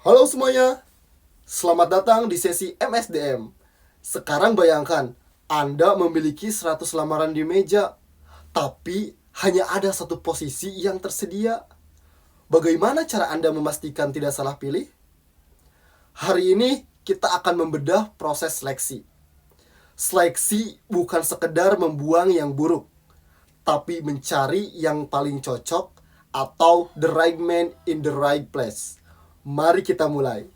Halo semuanya, selamat datang di sesi MSDM. Sekarang bayangkan, Anda memiliki 100 lamaran di meja, tapi hanya ada satu posisi yang tersedia. Bagaimana cara Anda memastikan tidak salah pilih? Hari ini kita akan membedah proses seleksi. Seleksi bukan sekedar membuang yang buruk, tapi mencari yang paling cocok atau the right man in the right place. Mari kita mulai.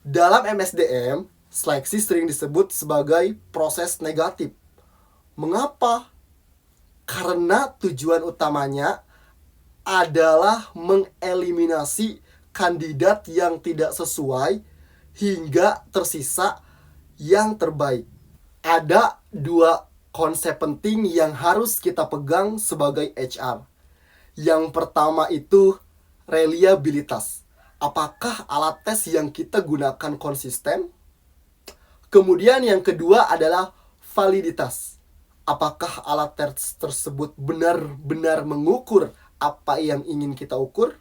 Dalam MSDM, seleksi sering disebut sebagai proses negatif. Mengapa? Karena tujuan utamanya adalah mengeliminasi kandidat yang tidak sesuai hingga tersisa yang terbaik. Ada dua konsep penting yang harus kita pegang sebagai HR. Yang pertama itu reliabilitas. Apakah alat tes yang kita gunakan konsisten? Kemudian yang kedua adalah validitas. Apakah alat tes tersebut benar-benar mengukur apa yang ingin kita ukur?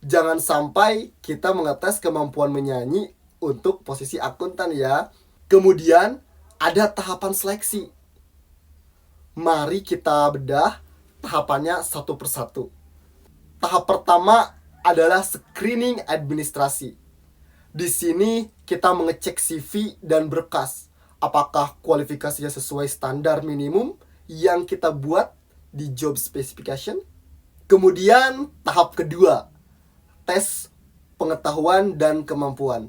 Jangan sampai kita mengetes kemampuan menyanyi untuk posisi akuntan ya. Kemudian ada tahapan seleksi. Mari kita bedah tahapannya satu persatu. Tahap pertama adalah screening administrasi. Di sini kita mengecek CV dan berkas. Apakah kualifikasinya sesuai standar minimum yang kita buat di job specification? Kemudian tahap kedua, tes pengetahuan dan kemampuan.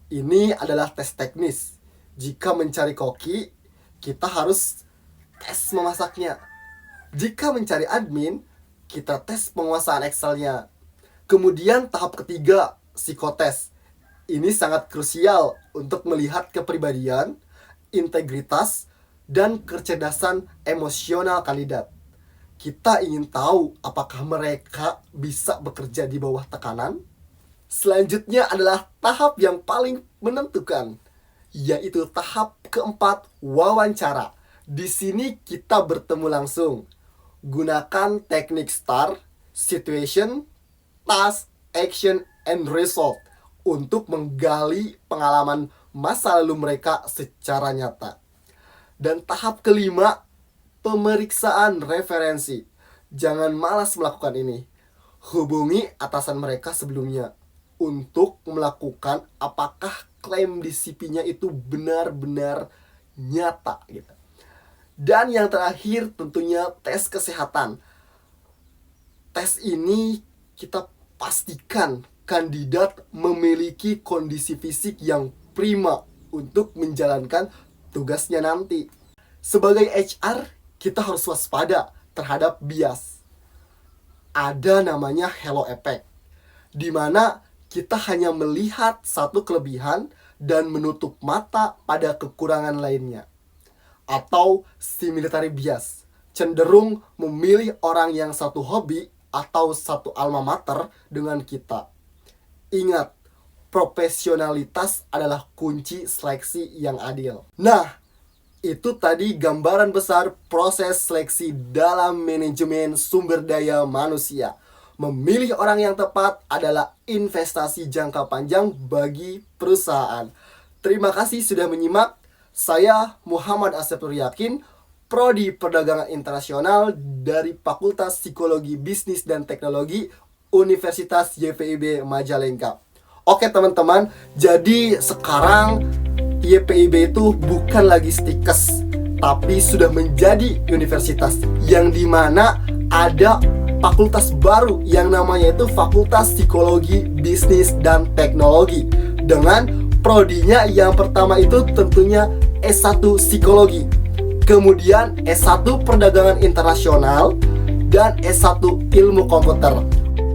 Ini adalah tes teknis. Jika mencari koki, kita harus tes memasaknya. Jika mencari admin, kita tes penguasaan Excel-nya. Kemudian tahap ketiga, psikotes. Ini sangat krusial untuk melihat kepribadian, integritas, dan kecerdasan emosional kandidat. Kita ingin tahu apakah mereka bisa bekerja di bawah tekanan. Selanjutnya adalah tahap yang paling menentukan, yaitu tahap keempat, wawancara. Di sini kita bertemu langsung. Gunakan teknik STAR, situation, task, action, and result untuk menggali pengalaman masa lalu mereka secara nyata. Dan tahap kelima, pemeriksaan referensi. Jangan malas melakukan ini. Hubungi atasan mereka sebelumnya untuk melakukan apakah klaim di CV-nya itu benar-benar nyata gitu. Dan yang terakhir tentunya tes kesehatan. Tes ini kita pastikan kandidat memiliki kondisi fisik yang prima untuk menjalankan tugasnya nanti. Sebagai HR, kita harus waspada terhadap bias. Ada namanya halo effect, di mana kita hanya melihat satu kelebihan dan menutup mata pada kekurangan lainnya. Atau similarity bias, cenderung memilih orang yang satu hobi atau satu alma mater dengan kita. Ingat, profesionalitas adalah kunci seleksi yang adil. Nah, itu tadi gambaran besar proses seleksi dalam manajemen sumber daya manusia. Memilih orang yang tepat adalah investasi jangka panjang bagi perusahaan. Terima kasih sudah menyimak. Saya Muhammad Asepur Yakin, Prodi Perdagangan Internasional dari Fakultas Psikologi Bisnis dan Teknologi Universitas YPIB Majalengka. Oke teman-teman, jadi sekarang YPIB itu bukan lagi stikes, tapi sudah menjadi universitas yang dimana ada fakultas baru yang namanya itu Fakultas Psikologi Bisnis dan Teknologi. Dengan prodinya yang pertama itu tentunya S1 Psikologi, kemudian S1 Perdagangan Internasional, dan S1 Ilmu Komputer.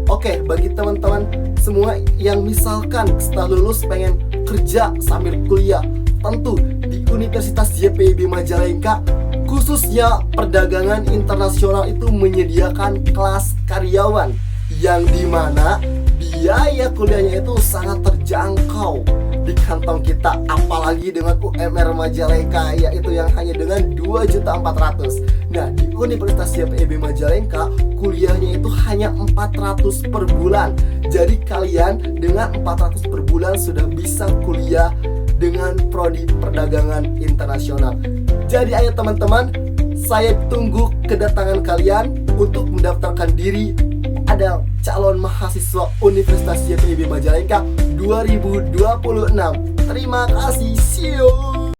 Oke, bagi teman-teman semua yang misalkan setelah lulus pengen kerja sambil kuliah, tentu di Universitas YPIB Majalengka khususnya perdagangan internasional itu menyediakan kelas karyawan yang dimana biaya kuliahnya itu sangat terjangkau di kantong kita. Apalagi dengan UMR Majalengka, yaitu yang hanya dengan 2.400.000. Nah, di Universitas YPIB Majalengka kuliahnya itu hanya 400 per bulan. Jadi kalian dengan 400 per bulan sudah bisa kuliah dengan prodi perdagangan internasional. Jadi ayo teman-teman, saya tunggu kedatangan kalian untuk mendaftarkan diri ada calon mahasiswa Universitas YPIB Majalengka 2026. Terima kasih, see you.